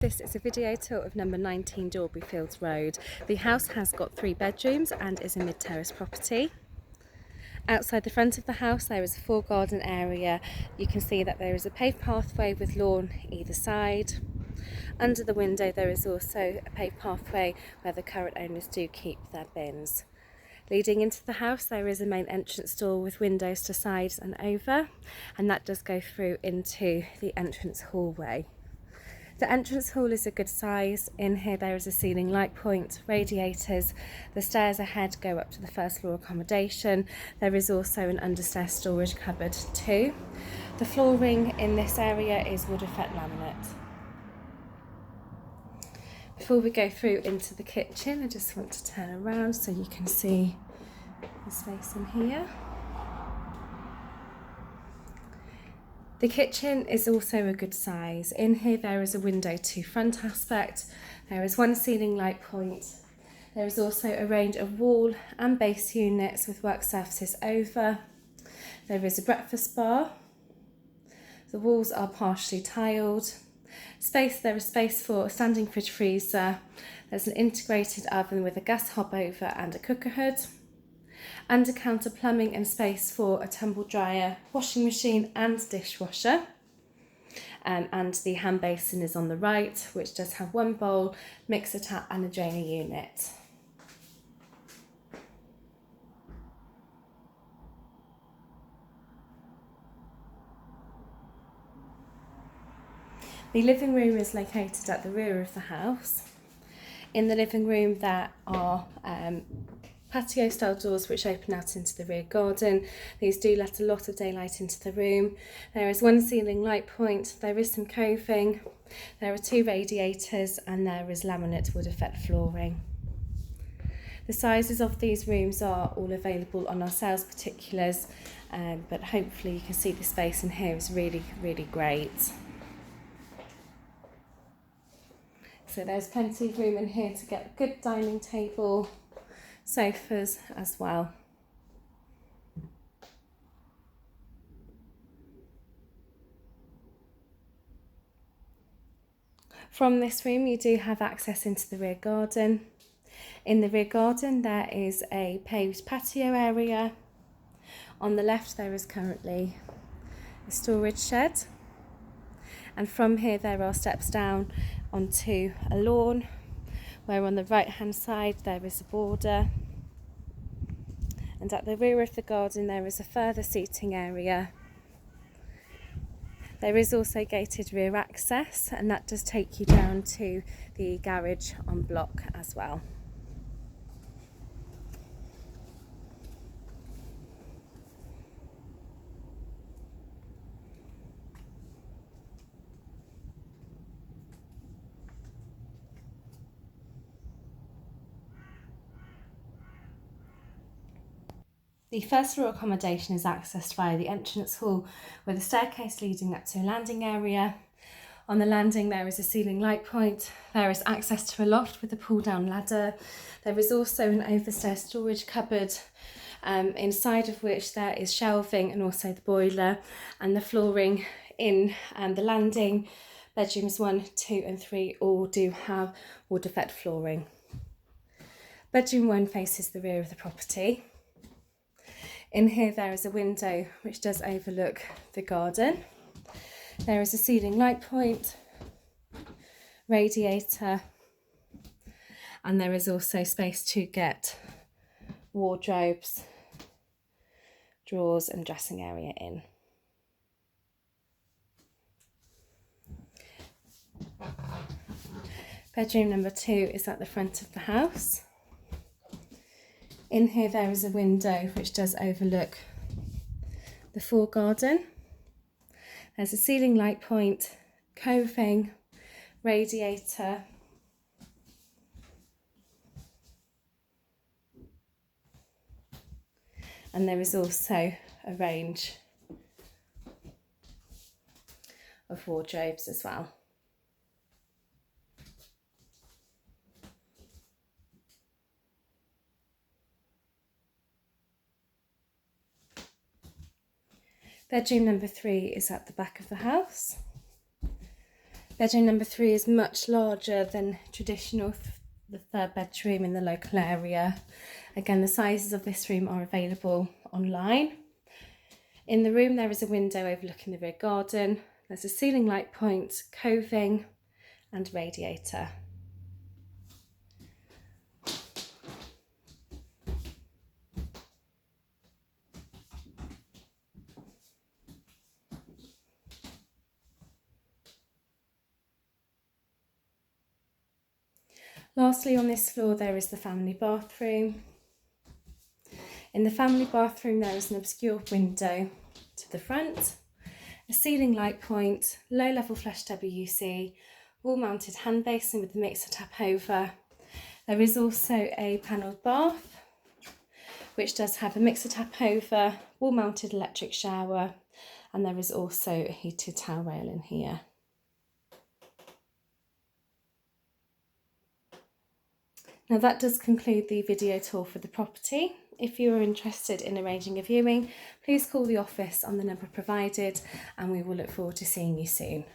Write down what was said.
This is a video tour of number 19 Dawberry Fields Road. The house has got 3 bedrooms and is a mid-terrace property. Outside the front of the house there is a full garden area. You can see that there is a paved pathway with lawn either side. Under the window there is also a paved pathway where the current owners do keep their bins. Leading into the house there is a main entrance door with windows to sides and over, and that does go through into the entrance hallway. The entrance hall is a good size. In here there is a ceiling light point, radiators. The stairs ahead go up to the first floor accommodation. There is also an understairs storage cupboard too. The flooring in this area is wood effect laminate. Before we go through into the kitchen, I just want to turn around so you can see the space in here. The kitchen is also a good size. In here there is a window to front aspect. There is one ceiling light point. There is also a range of wall and base units with work surfaces over. There is a breakfast bar. The walls are partially tiled. There is space for a standing fridge freezer. There's an integrated oven with a gas hob over and a cooker hood. Under counter plumbing and space for a tumble dryer, washing machine and dishwasher. And the hand basin is on the right, which does have one bowl, mixer tap and a drainer unit. The living room is located at the rear of the house. In the living room there are patio style doors which open out into the rear garden. These do let a lot of daylight into the room. There is one ceiling light point, there is some coving, there are 2 radiators and there is laminate wood effect flooring. The sizes of these rooms are all available on our sales particulars, but hopefully you can see the space in here is really great. So there's plenty of room in here to get a good dining table, sofas as well. From this room you do have access into the rear garden. In the rear garden there is a paved patio area. On the left there is currently a storage shed, and from here there are steps down onto a lawn, where on the right hand side there is a border, and at the rear of the garden there is a further seating area. There is also gated rear access, and that does take you down to the garage en bloc as well. The first floor accommodation is accessed via the entrance hall with a staircase leading up to a landing area. On the landing there is a ceiling light point. There is access to a loft with a pull down ladder. There is also an overstairs storage cupboard, inside of which there is shelving and also the boiler, and the flooring in the landing. Bedrooms 1, 2 and 3 all do have wood effect flooring. Bedroom 1 faces the rear of the property. In here there is a window which does overlook the garden. There is a ceiling light point, radiator, and there is also space to get wardrobes, drawers and dressing area in. Bedroom number 2 is at the front of the house. In here there is a window which does overlook the full garden. There's a ceiling light point, coving, radiator, and there is also a range of wardrobes as well. Bedroom number 3 is at the back of the house. Bedroom number 3 is much larger than traditional the third bedroom in the local area. Again, the sizes of this room are available online. In the room there is a window overlooking the rear garden. There's a ceiling light point, coving and radiator. Lastly, on this floor there is the family bathroom. In the family bathroom there is an obscure window to the front, a ceiling light point, low level flush WC, wall mounted hand basin with the mixer tap over. There is also a panelled bath which does have a mixer tap over, wall mounted electric shower, and there is also a heated towel rail in here. Now that does conclude the video tour for the property. If you are interested in arranging a viewing, please call the office on the number provided and we will look forward to seeing you soon.